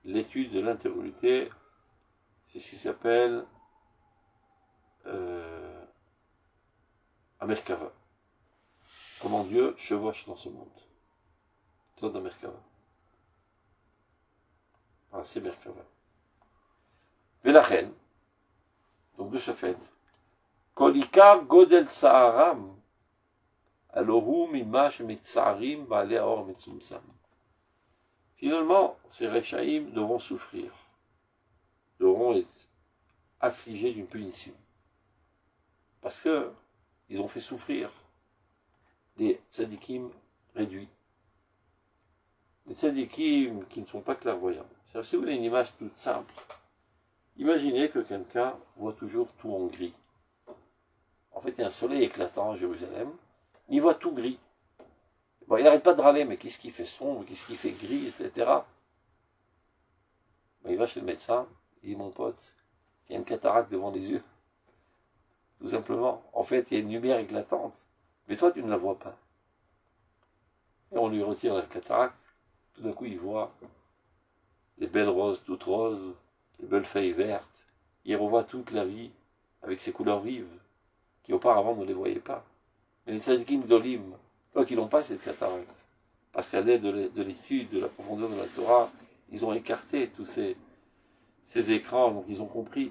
l'étude de l'intégrité, c'est ce qui s'appelle Merkava. Comment Dieu chevauche dans ce monde. C'est dans Merkava. Voilà, c'est Merkava. Mais la reine, donc de ce fait, Kolikar Godel Saharam, finalement, ces Rechaïm devront souffrir, devront être affligés d'une punition. Parce que ils ont fait souffrir les tzadikim réduits. Les tzadikim qui ne sont pas clairvoyants. Si vous voulez une image toute simple, imaginez que quelqu'un voit toujours tout en gris. En fait, il y a un soleil éclatant à Jérusalem, il voit tout gris. Bon, il n'arrête pas de râler, mais qu'est-ce qui fait sombre, qu'est-ce qui fait gris, etc. Ben, il va chez le médecin, il dit, mon pote, il y a une cataracte devant les yeux. Tout simplement. En fait, il y a une lumière éclatante, mais toi, tu ne la vois pas. Et on lui retire la cataracte, tout d'un coup, il voit les belles roses toutes roses, les belles feuilles vertes. Il revoit toute la vie avec ses couleurs vives, qui auparavant ne les voyait pas. Mais les tzadikim d'Olim, eux qui n'ont pas cette cataracte, parce qu'à l'aide de l'étude, de la profondeur de la Torah, ils ont écarté tous ces écrans, donc ils ont compris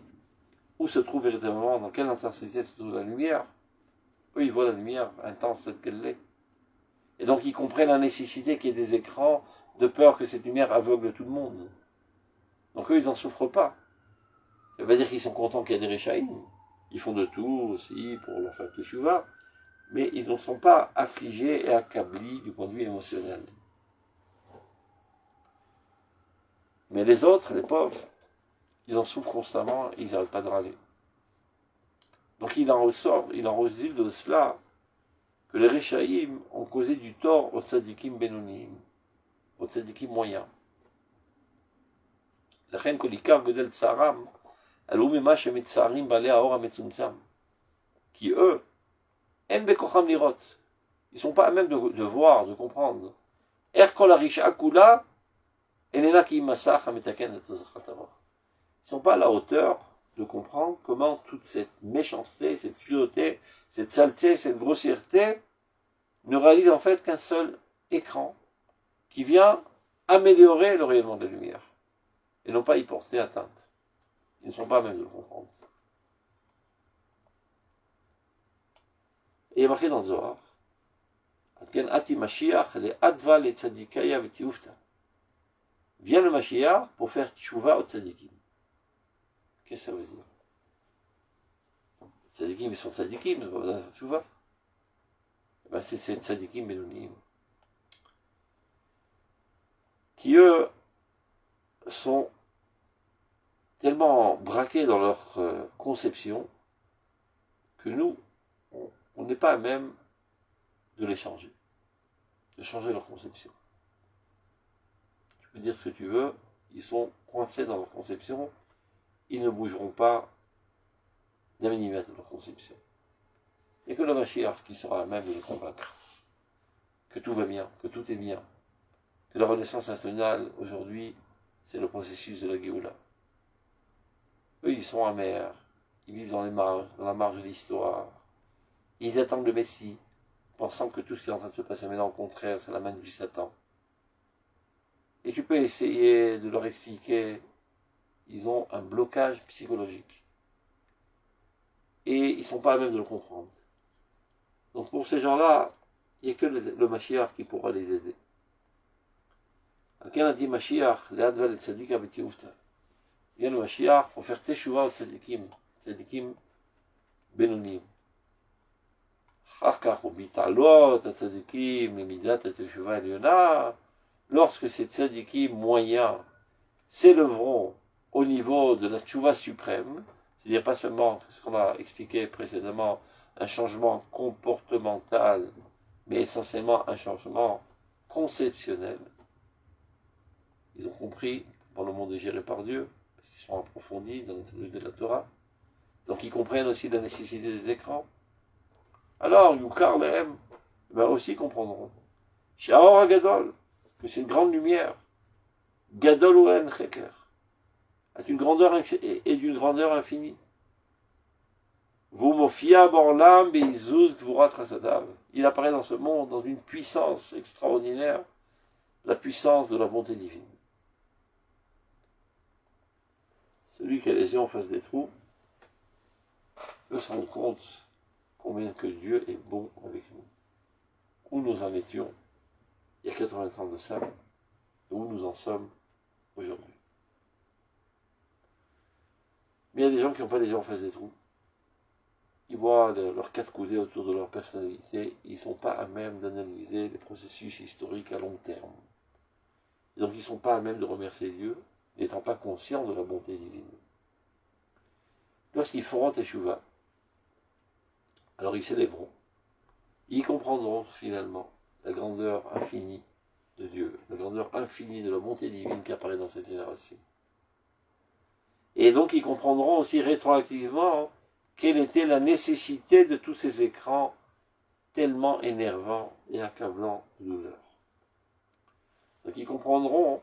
où se trouve véritablement, dans quelle intensité se trouve la lumière. Eux, ils voient la lumière intense telle qu'elle l'est. Et donc ils comprennent la nécessité qu'il y ait des écrans, de peur que cette lumière aveugle tout le monde. Donc eux, ils n'en souffrent pas. Ça veut dire qu'ils sont contents qu'il y ait des Rechaïm. Ils font de tout aussi pour leur faire teshuva, mais ils ne sont pas affligés et accablés du point de vue émotionnel. Mais les autres, les pauvres, ils en souffrent constamment et ils n'arrêtent pas de râler. Donc il en résulte de cela que les Rechaïm ont causé du tort aux tzadikim benonim, aux tzadikim moyens. La reine Kolikar Godel Tsaram, qui eux, ils ne sont pas à même de voir, de comprendre. Ils ne sont pas à la hauteur de comprendre comment toute cette méchanceté, cette cruauté, cette saleté, cette grossièreté ne réalise en fait qu'un seul écran qui vient améliorer le rayonnement de la lumière et non pas y porter atteinte. Ils ne sont pas à même de le comprendre. Et il est marqué dans le Zohar, vient le Mashiach pour faire tchouva au tzadikim. Qu'est-ce que ça veut dire? Les tzadikim, ils sont tzadikim, ils n'ont pas besoin de faire tchouva. Ben, c'est ces tzadikim bénonim qui, eux, sont tellement braqués dans leur conception que nous, on n'est pas à même de les changer, de changer leur conception. Tu peux dire ce que tu veux, ils sont coincés dans leur conception, ils ne bougeront pas d'un millimètre de leur conception. Et que le Mashiach qui sera à même de les convaincre que tout va bien, que tout est bien, que la Renaissance nationale aujourd'hui, c'est le processus de la Géoula. Eux, ils sont amers, ils vivent dans la marge de l'histoire. Ils attendent le Messie, pensant que tout ce qui est en train de se passer maintenant, au contraire, c'est la main du Satan. Et tu peux essayer de leur expliquer, ils ont un blocage psychologique. Et ils ne sont pas à même de le comprendre. Donc pour ces gens-là, il n'y a que le Mashiach qui pourra les aider. Quelqu'un a dit Mashiach, le'adva le tzadika b'tiufta. Vient le Mashiach pour faire teshuva au tzadikim benonim. lorsque ces tzadikim moyens s'élèveront au niveau de la tchouva suprême, c'est-à-dire pas seulement ce qu'on a expliqué précédemment, un changement comportemental, mais essentiellement un changement conceptionnel. Ils ont compris que le monde est géré par Dieu, parce qu'ils sont approfondis dans l'intérieur de la Torah. Donc ils comprennent aussi la nécessité des écrans. Alors, Yukar Lehem, aussi comprendront. Sha'or Gadol, que c'est une grande lumière. Gadol Ouen Cheker, est d'une grandeur infinie. Vous mofia borlam beizuz gvurat rasadav. Il apparaît dans ce monde dans une puissance extraordinaire, la puissance de la bonté divine. Celui qui a les yeux en face des trous peut se rendre compte combien que Dieu est bon avec nous. Où nous en étions il y a 80 ans de ça, et où nous en sommes aujourd'hui. Mais il y a des gens qui n'ont pas les yeux en face des trous. Ils voient leurs quatre coudées autour de leur personnalité, ils ne sont pas à même d'analyser les processus historiques à long terme. Et donc ils ne sont pas à même de remercier Dieu, n'étant pas conscients de la bonté divine. Lorsqu'ils feront Teshuvah, alors ils célébreront, ils comprendront finalement la grandeur infinie de Dieu, la grandeur infinie de la bonté divine qui apparaît dans cette génération. Et donc ils comprendront aussi rétroactivement quelle était la nécessité de tous ces écrans tellement énervants et accablants de douleur. Donc ils comprendront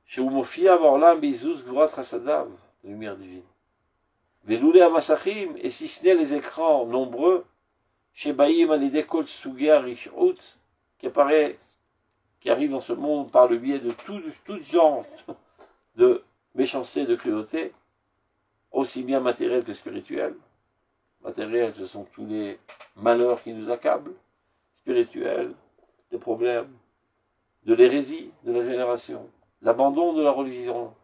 chez Umofia Vorlam Bezuz Gvurat Rasadav, la lumière divine. Veloulé Amasachim, et si ce n'est les écrans nombreux, chez Baïm Alidé Kol Sugia Rish'ut, qui arrive dans ce monde par le biais de tout genre de méchanceté et de cruauté, aussi bien matériel que spirituel. Matériel, ce sont tous les malheurs qui nous accablent. Spirituel, les problèmes de l'hérésie de la génération, l'abandon de la religion,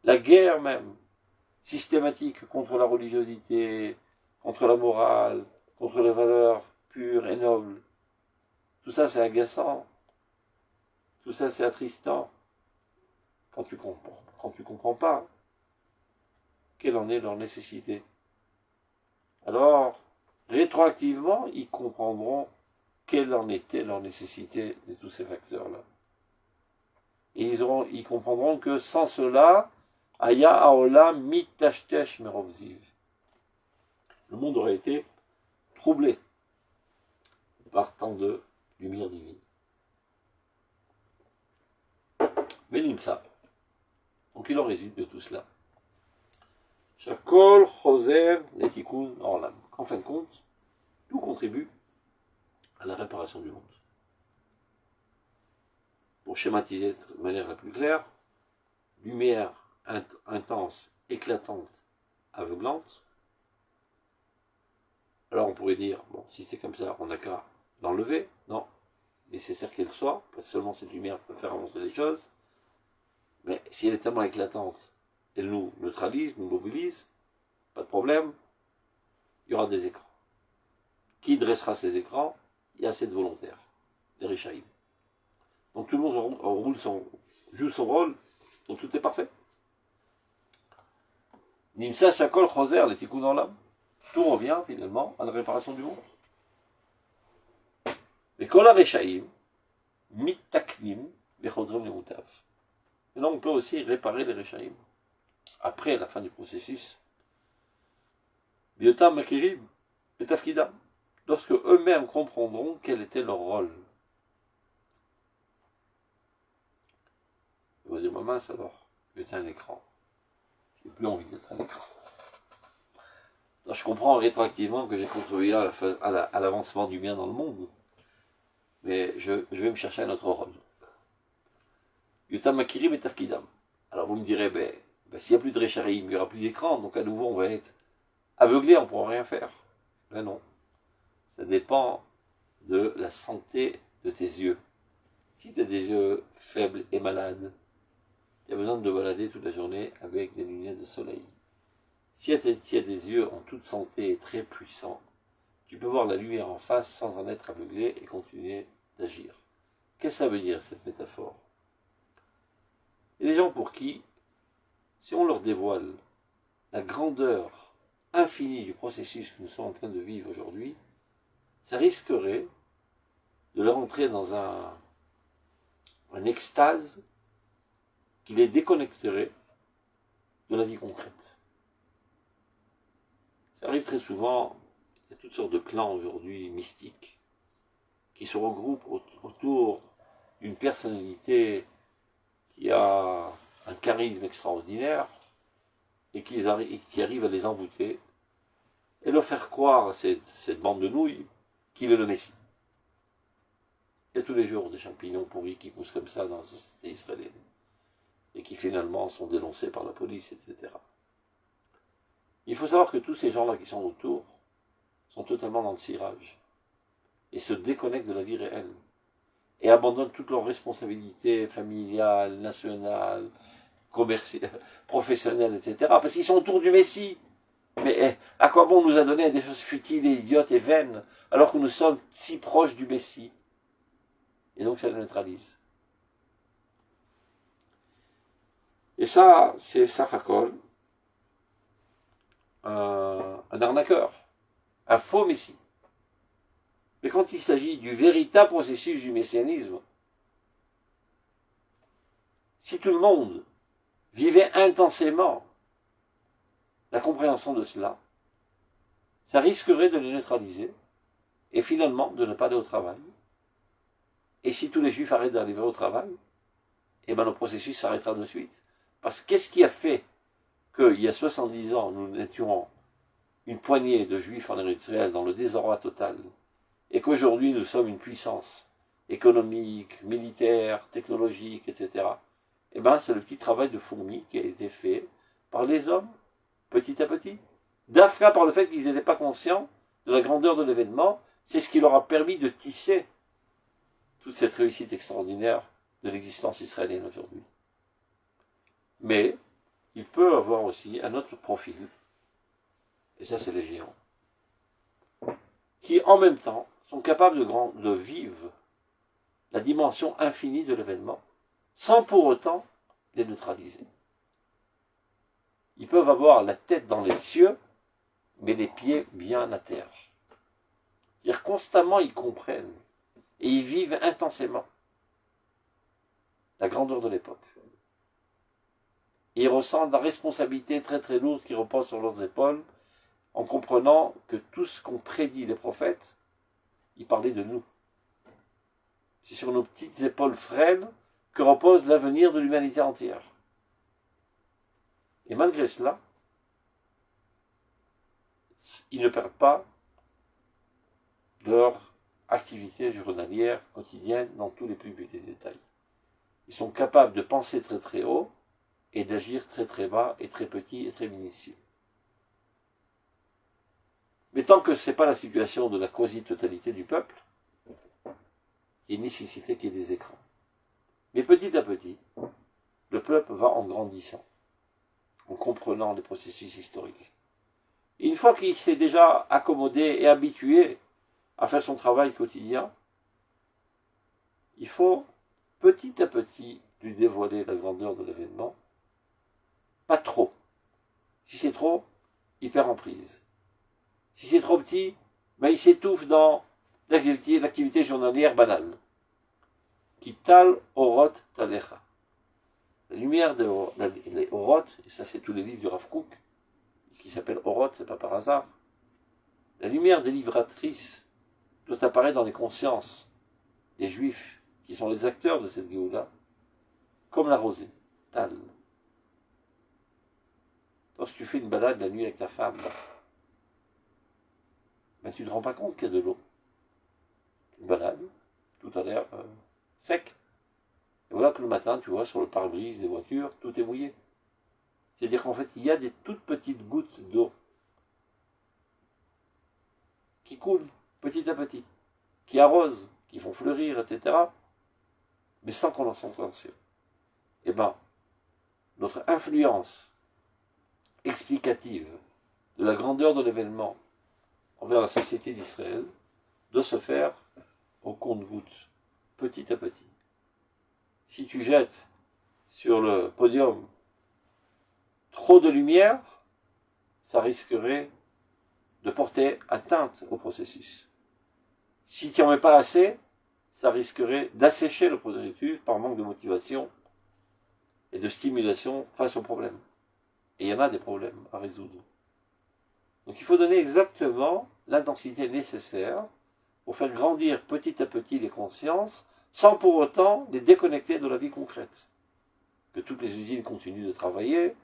la guerre même, systématique contre la religiosité, contre la morale, contre les valeurs pures et nobles. Tout ça, c'est agaçant. Tout ça, c'est attristant. Quand tu comprends pas quelle en est leur nécessité. Alors, rétroactivement, ils comprendront quelle en était leur nécessité de tous ces facteurs-là. Et ils comprendront que sans cela, Aya Aolam mitashtesh merovziv. Le monde aurait été troublé par tant de lumière divine. Benimsa. Donc il en résulte de tout cela. Shakol choser letikun orlam. En fin de compte, tout contribue à la réparation du monde. Pour schématiser de manière la plus claire, lumière intense, éclatante, aveuglante. Alors on pourrait dire, bon, si c'est comme ça, on n'a qu'à l'enlever. Non, nécessaire qu'elle soit, parce que seulement cette lumière peut faire avancer les choses. Mais si elle est tellement éclatante, elle nous neutralise, nous mobilise, pas de problème, il y aura des écrans. Qui dressera ces écrans? Il y a assez de volontaires, des Réchaïm. Donc tout le monde joue son rôle, donc tout est parfait. Nimsa Shakol Choser, les tikkun dans l'âme. Tout revient finalement à la réparation du monde. Mais Kol Réchaïm, Mittaknim, Bechodrim Lemutav. Et donc on peut aussi réparer les Réchaïm. Après la fin du processus, Biotam Makirim, et Tafkidam, lorsque eux-mêmes comprendront quel était leur rôle. Ils vont dire, ma mince alors, j'étais un écran. J'ai plus envie d'être un écran. Alors, je comprends rétroactivement que j'ai contribué à l'avancement du bien dans le monde, mais je vais me chercher un autre rôle. Yotam Makirim et Tafkidam. Alors vous me direz, s'il n'y a plus de Réchaïm, il n'y aura plus d'écran, donc à nouveau on va être aveuglé, on ne pourra rien faire. Ben non. Ça dépend de la santé de tes yeux. Si tu as des yeux faibles et malades, tu as besoin de te balader toute la journée avec des lunettes de soleil. Si tu as des yeux en toute santé et très puissants, tu peux voir la lumière en face sans en être aveuglé et continuer d'agir. Qu'est-ce que ça veut dire, cette métaphore? Il y a des gens pour qui, si on leur dévoile la grandeur infinie du processus que nous sommes en train de vivre aujourd'hui, ça risquerait de leur entrer dans un extase qui les déconnecterait de la vie concrète. Ça arrive très souvent, il y a toutes sortes de clans aujourd'hui mystiques qui se regroupent autour d'une personnalité qui a un charisme extraordinaire et qui arrive à les embouter et leur faire croire à cette bande de nouilles qu'il est le Messie. Il y a tous les jours des champignons pourris qui poussent comme ça dans la société israélienne et qui finalement sont dénoncés par la police, etc. Il faut savoir que tous ces gens-là qui sont autour sont totalement dans le cirage et se déconnectent de la vie réelle et abandonnent toutes leurs responsabilités familiales, nationales, professionnelles, etc. parce qu'ils sont autour du Messie. Mais à quoi bon nous a donné des choses futiles et idiotes et vaines alors que nous sommes si proches du Messie? Et donc ça le neutralise. Et ça, c'est Safakol, un arnaqueur, un faux Messie. Mais quand il s'agit du véritable processus du messianisme, si tout le monde vivait intensément la compréhension de cela, ça risquerait de les neutraliser et finalement de ne pas aller au travail. Et si tous les juifs arrêtent d'arriver au travail, eh ben le processus s'arrêtera de suite. Parce que qu'est-ce qui a fait qu'il y a 70 ans, nous étions une poignée de juifs en Israël dans le désarroi total, et qu'aujourd'hui nous sommes une puissance économique, militaire, technologique, etc. Eh ben c'est le petit travail de fourmi qui a été fait par les hommes, petit à petit. D'Afrique, par le fait qu'ils n'étaient pas conscients de la grandeur de l'événement, c'est ce qui leur a permis de tisser toute cette réussite extraordinaire de l'existence israélienne aujourd'hui. Mais il peut avoir aussi un autre profil, et ça c'est les géants, qui en même temps sont capables de vivre la dimension infinie de l'événement, sans pour autant les neutraliser. Ils peuvent avoir la tête dans les cieux, mais les pieds bien à terre. C'est-à-dire constamment ils comprennent, et ils vivent intensément la grandeur de l'époque. Ils ressentent la responsabilité très très lourde qui repose sur leurs épaules, en comprenant que tout ce qu'ont prédit les prophètes, ils parlaient de nous. C'est sur nos petites épaules frêles que repose l'avenir de l'humanité entière. Et malgré cela, ils ne perdent pas leur activité journalière, quotidienne, dans tous les plus petits détails. Ils sont capables de penser très très haut et d'agir très très bas et très petit et très minutieux. Mais tant que ce n'est pas la situation de la quasi-totalité du peuple, il est nécessité qu'il y ait des écrans. Mais petit à petit, le peuple va en grandissant, en comprenant les processus historiques. Et une fois qu'il s'est déjà accommodé et habitué à faire son travail quotidien, il faut petit à petit lui dévoiler la grandeur de l'événement. Pas trop. Si c'est trop, il perd en prise. Si c'est trop petit, ben il s'étouffe dans l'activité journalière banale. Kital orot talecha. La lumière des orot, et ça c'est tous les livres du Rav Kook, qui s'appellent orot, c'est pas par hasard. La lumière délivratrice doit apparaître dans les consciences des Juifs, qui sont les acteurs de cette Géoula, comme la rosée, tal. Lorsque tu fais une balade la nuit avec ta femme, ben tu ne te rends pas compte qu'il y a de l'eau. Une balade, tout a l'air sec. Et voilà que le matin, tu vois, sur le pare-brise des voitures, tout est mouillé. C'est-à-dire qu'en fait, il y a des toutes petites gouttes d'eau qui coulent petit à petit, qui arrosent, qui font fleurir, etc. Mais sans qu'on en sente conscient. Eh bien, notre influence explicative de la grandeur de l'événement envers la société d'Israël doit se faire au compte-gouttes, petit à petit. Si tu jettes sur le podium trop de lumière, ça risquerait de porter atteinte au processus. Si tu n'en mets pas assez, ça risquerait d'assécher le processus par manque de motivation et de stimulation face aux problèmes. Et il y en a des problèmes à résoudre. Donc il faut donner exactement l'intensité nécessaire pour faire grandir petit à petit les consciences, sans pour autant les déconnecter de la vie concrète. Que toutes les usines continuent de travailler,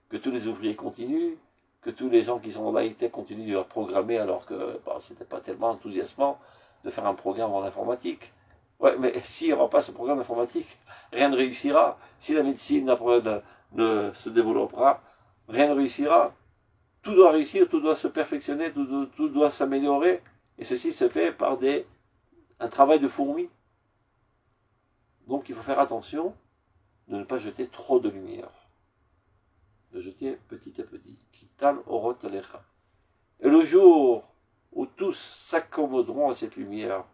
que tous les ouvriers continuent, que tous les gens qui sont dans l'IT continuent de programmer alors que c'était pas tellement enthousiasmant de faire un programme en informatique. Ouais, mais s'il n'y aura pas ce programme informatique, rien ne réussira. Si la médecine ne se développera, rien ne réussira. Tout doit réussir, tout doit se perfectionner, tout doit s'améliorer. Et ceci se fait par un travail de fourmi. Donc il faut faire attention de ne pas jeter trop de lumière. De jeter petit à petit. Kital orot alecha. Et le jour où tous s'accommoderont à cette lumière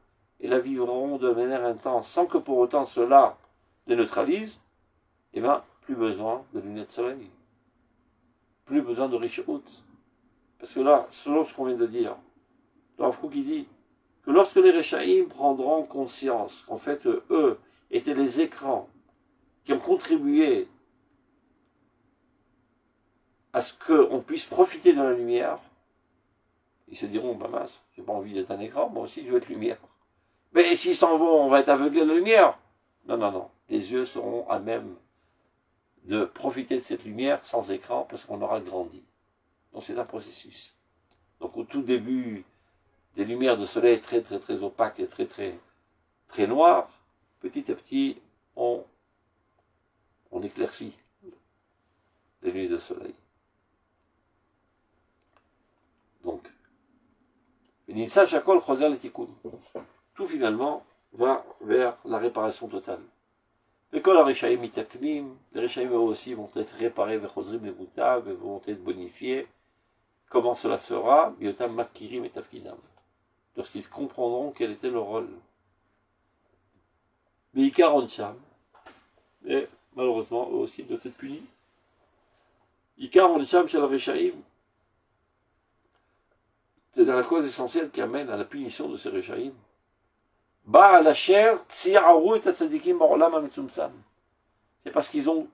et la vivront de manière intense, sans que pour autant cela les neutralise, eh bien, plus besoin de lunettes de soleil. Plus besoin de riches hautes. Parce que là, selon ce qu'on vient de dire, le Rav Kook dit que lorsque les Réchaïm prendront conscience qu'en fait, eux étaient les écrans qui ont contribué à ce qu'on puisse profiter de la lumière, ils se diront, bah mince, j'ai pas envie d'être un écran, moi aussi je veux être lumière. Mais s'ils s'en vont, on va être aveuglé de la lumière. Non, non, non. Les yeux seront à même de profiter de cette lumière sans écran parce qu'on aura grandi. Donc c'est un processus. Donc au tout début, des lumières de soleil très très très opaques et très très très noires, petit à petit, on éclaircit les nuits de soleil. Donc, tout finalement va vers la réparation totale. Et quand les Réchaïm itaklim, les Réchaïm aussi vont être réparés, vont être bonifiés. Comment cela sera? Biotam makirim et tafkinam. Lorsqu'ils comprendront quel était leur rôle. Mais Ikar Oncham, et malheureusement, eux aussi doivent être punis. Ikar Oncham chez le Réchaïm, c'est la cause essentielle qui amène à la punition de ces Réchaïm. C'est parce qu'ils ont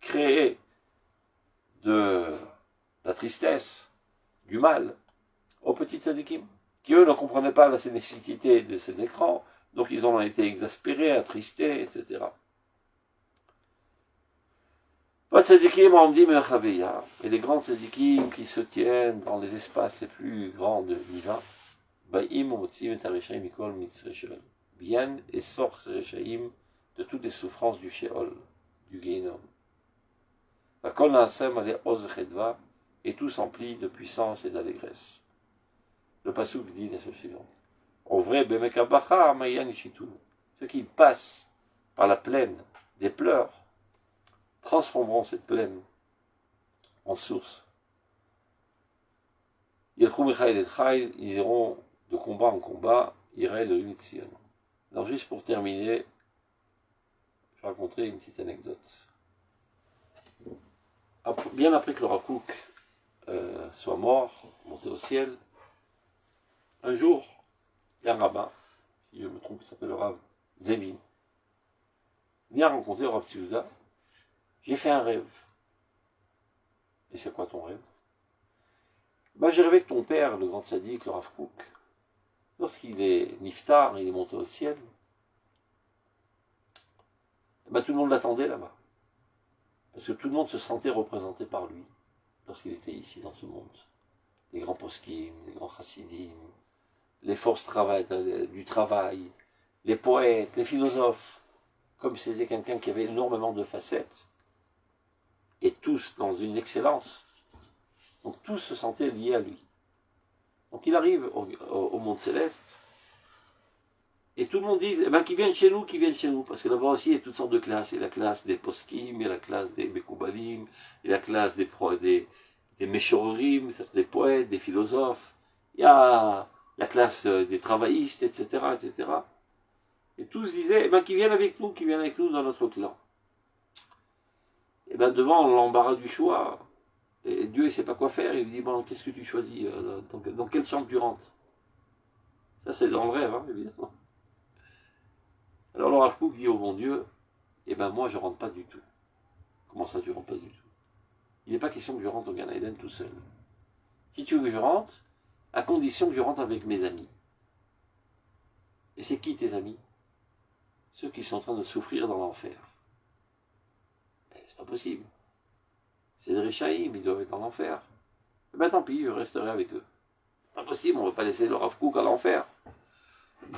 créé de la tristesse, du mal, aux petits tzadikim, qui eux ne comprenaient pas la nécessité de ces écrans, donc ils ont été exaspérés, attristés, etc. Et les grands tzadikim qui se tiennent dans les espaces les plus grands de divins, viennent et sortent ces Réchaïm de toutes les souffrances du Sheol, du Guénom. Et tout s'emplit de puissance et d'allégresse. Le passouk dit la chose suivante. Au vrai, ceux qui passent par la plaine des pleurs transformeront cette plaine en source. Ils iront de combat en combat, iraient de l'Unitzion. Alors juste pour terminer, je vais raconter une petite anecdote. Bien après que le Rav Kook soit mort, monté au ciel, un jour, il y a un rabbin, si je me trompe, il s'appelle le Rav Zevin, vient rencontrer le Rav Tzouda. J'ai fait un rêve. Et c'est quoi ton rêve? J'ai rêvé que ton père, le grand tzaddik, le Rav Kook, lorsqu'il est niftar, il est monté au ciel, tout le monde l'attendait là-bas. Parce que tout le monde se sentait représenté par lui, lorsqu'il était ici dans ce monde. Les grands poskim, les grands chassidim, les forces du travail, les poètes, les philosophes, comme c'était quelqu'un qui avait énormément de facettes, et tous dans une excellence. Donc tous se sentaient liés à lui. Donc il arrive au monde céleste, et tout le monde dit, qu'ils viennent chez nous, parce que là-bas aussi il y a toutes sortes de classes. Il y a la classe des poskim, il y a la classe des bekoubalim, il y a la classe des meshorim, des poètes, des philosophes, il y a la classe des travaillistes, etc., etc. Et tous disaient, eh ben, qu'ils viennent avec nous dans notre clan. Et ben, devant l'embarras du choix, et Dieu, il ne sait pas quoi faire, il lui dit, bon, qu'est-ce que tu choisis, dans quelle chambre tu rentres? Ça, c'est dans le rêve, hein, évidemment. Alors, le Rav Kook dit au bon Dieu, eh ben, moi, je rentre pas du tout. Comment ça, tu rentres pas du tout? Il n'est pas question que je rentre au Gan Eden tout seul. Si tu veux que je rentre, à condition que je rentre avec mes amis. Et c'est qui tes amis? Ceux qui sont en train de souffrir dans l'enfer. C'est pas possible. C'est des Réchaïm, ils doivent être dans l'enfer. Eh ben tant pis, je resterai avec eux. Pas possible, on ne va pas laisser le Rav Kook à l'enfer.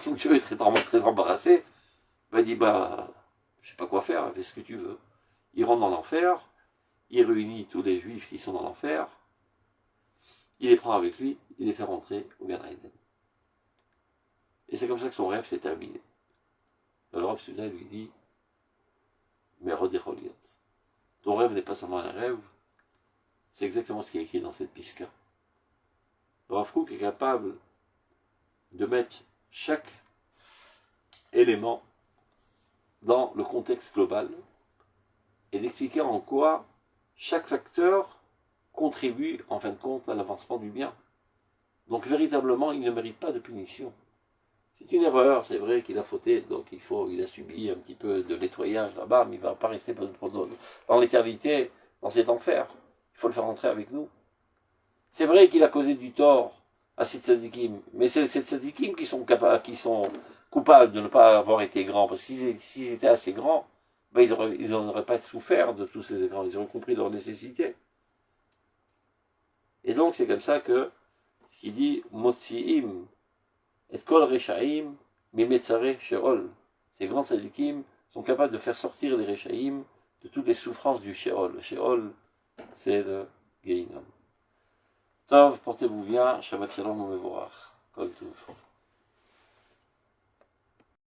Donc Dieu est très embarrassé. Ben, il dit, bah, je sais pas quoi faire, fais ce que tu veux. Il rentre dans l'enfer, il réunit tous les juifs qui sont dans l'enfer, il les prend avec lui, il les fait rentrer au Gan Eden. Et c'est comme ça que son rêve s'est terminé. Alors celui-là lui dit, mais Rodecholiot, ton rêve n'est pas seulement un rêve, c'est exactement ce qui est écrit dans cette piska. Le Rav Kook est capable de mettre chaque élément dans le contexte global et d'expliquer en quoi chaque facteur contribue en fin de compte à l'avancement du bien. Donc véritablement, il ne mérite pas de punition. C'est une erreur, c'est vrai qu'il a fauté, donc il a subi un petit peu de nettoyage là-bas, mais il ne va pas rester dans l'éternité, dans cet enfer. Il faut le faire entrer avec nous. C'est vrai qu'il a causé du tort à ces tzadikim, mais c'est ces tzadikim qui sont coupables de ne pas avoir été grands, parce que s'ils étaient assez grands, ben ils n'auraient pas souffert de tous ces écrans, ils auraient compris leur nécessité. Et donc c'est comme ça que, ce qu'il dit, Motsiim, et kol rechaim, mimetzare sheol. Ces grands tzadikim sont capables de faire sortir les rechaim de toutes les souffrances du sheol. Le sheol, c'est le Gehinnom. Tov, portez-vous bien, Shabbat Shalom, Mevorach.